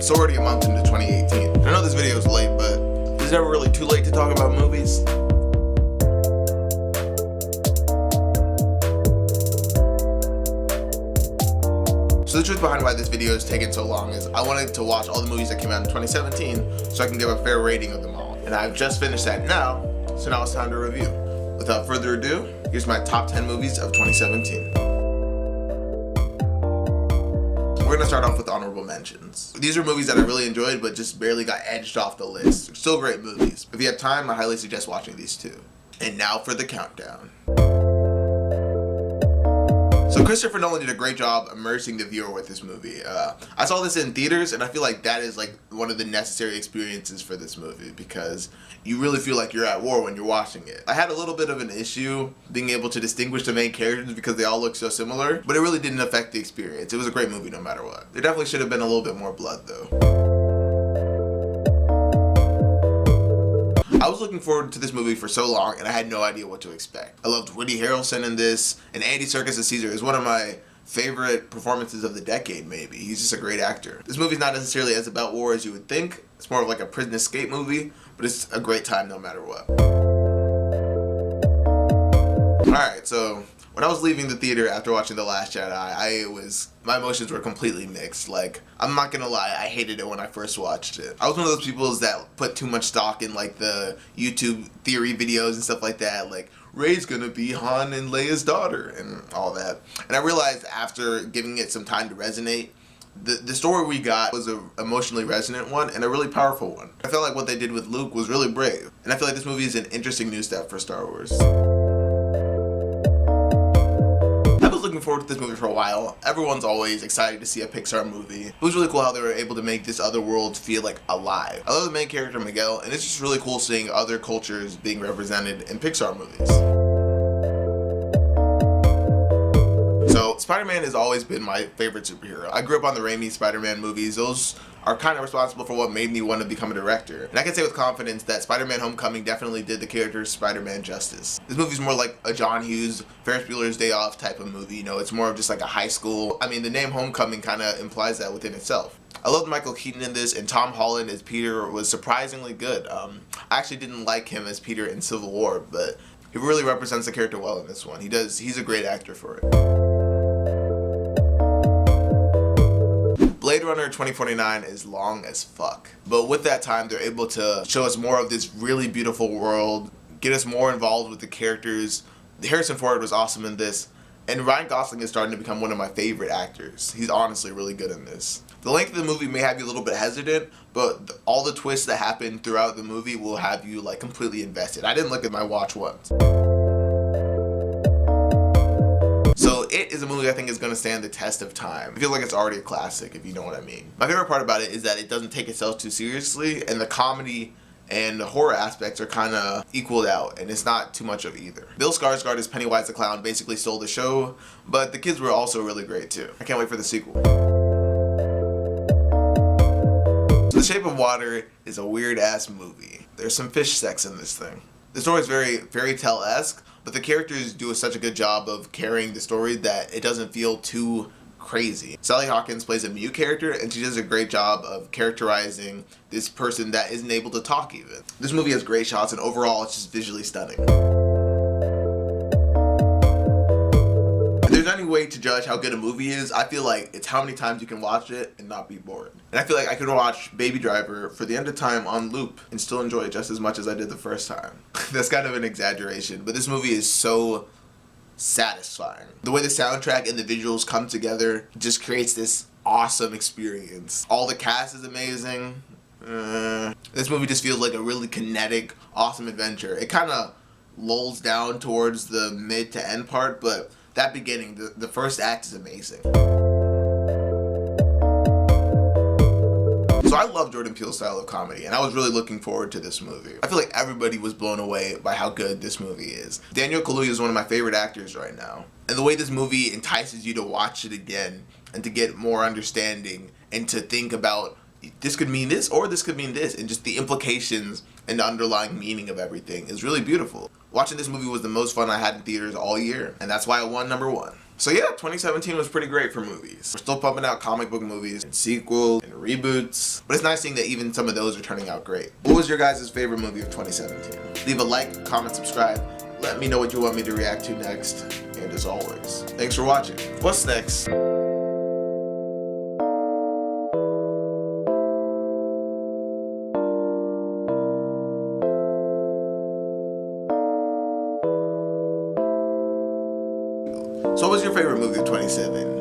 It's already a month into 2018. I know this video is late, but is it ever really too late to talk about movies? So the truth behind why this video is taking so long is I wanted to watch all the movies that came out in 2017 so I can give a fair rating of them all. And I've just finished that now, so now it's time to review. Without further ado, here's my top 10 movies of 2017. We're gonna start off with honorable mentions. These are movies that I really enjoyed but just barely got edged off the list. They're still great movies. If you have time, I highly suggest watching these too. And now for the countdown. So Christopher Nolan did a great job immersing the viewer with this movie. I saw this in theaters and I feel like that is like one of the necessary experiences for this movie because you really feel like you're at war when you're watching it. I had a little bit of an issue being able to distinguish the main characters because they all look so similar, but it really didn't affect the experience. It was a great movie no matter what. There definitely should have been a little bit more blood though. I was looking forward to this movie for so long and I had no idea what to expect. I loved Woody Harrelson in this, and Andy Serkis as Caesar is one of my favorite performances of the decade maybe. He's just a great actor. This movie's not necessarily as about war as you would think. It's more of like a prison escape movie, but it's a great time no matter what. Alright, so when I was leaving the theater after watching The Last Jedi, my emotions were completely mixed. Like, I'm not gonna lie, I hated it when I first watched it. I was one of those people that put too much stock in like the YouTube theory videos and stuff like that, like Rey's gonna be Han and Leia's daughter and all that. And I realized after giving it some time to resonate, the story we got was an emotionally resonant one and a really powerful one. I felt like what they did with Luke was really brave. And I feel like this movie is an interesting new step for Star Wars. Looking forward to this movie for a while. Everyone's always excited to see a Pixar movie. It was really cool how they were able to make this other world feel like alive. I love the main character Miguel, and it's just really cool seeing other cultures being represented in Pixar movies. So Spider-Man has always been my favorite superhero. I grew up on the Raimi Spider-Man movies. Those are kind of responsible for what made me want to become a director. And I can say with confidence that Spider-Man Homecoming definitely did the character Spider-Man justice. This movie's more like a John Hughes, Ferris Bueller's Day Off type of movie. You know, it's more of just like a high school. I mean, the name Homecoming kind of implies that within itself. I loved Michael Keaton in this, and Tom Holland as Peter was surprisingly good. I actually didn't like him as Peter in Civil War, but he really represents the character well in this one. He's a great actor for it. Blade Runner 2049 is long as fuck. But with that time, they're able to show us more of this really beautiful world, get us more involved with the characters. Harrison Ford was awesome in this, and Ryan Gosling is starting to become one of my favorite actors. He's honestly really good in this. The length of the movie may have you a little bit hesitant, but all the twists that happen throughout the movie will have you like completely invested. I didn't look at my watch once. So It is a movie I think is going to stand the test of time. I feel like it's already a classic, if you know what I mean. My favorite part about it is that it doesn't take itself too seriously, and the comedy and the horror aspects are kind of equaled out, and it's not too much of either. Bill Skarsgård as Pennywise the Clown basically stole the show, but the kids were also really great too. I can't wait for the sequel. So The Shape of Water is a weird-ass movie. There's some fish sex in this thing. The story is very fairy tale-esque, but the characters do such a good job of carrying the story that it doesn't feel too crazy. Sally Hawkins plays a mute character, and she does a great job of characterizing this person that isn't able to talk even. This movie has great shots, and overall it's just visually stunning. If there's any way to judge how good a movie is, I feel like it's how many times you can watch it and not be bored. And I feel like I could watch Baby Driver for the end of time on loop and still enjoy it just as much as I did the first time. That's kind of an exaggeration, but this movie is so satisfying. The way the soundtrack and the visuals come together just creates this awesome experience. All the cast is amazing. This movie just feels like a really kinetic, awesome adventure. It kind of lulls down towards the mid to end part, but that beginning, the first act is amazing. So I love Jordan Peele's style of comedy, and I was really looking forward to this movie. I feel like everybody was blown away by how good this movie is. Daniel Kaluuya is one of my favorite actors right now. And the way this movie entices you to watch it again and to get more understanding and to think about this could mean this or this could mean this, and just the implications and the underlying meaning of everything is really beautiful. Watching this movie was the most fun I had in theaters all year, and that's why it won #1. So yeah, 2017 was pretty great for movies. We're still pumping out comic book movies and sequels and reboots, but it's nice seeing that even some of those are turning out great. What was your guys' favorite movie of 2017? Leave a like, comment, subscribe. Let me know what you want me to react to next. And as always, thanks for watching. What's next? So what was your favorite movie of 2017?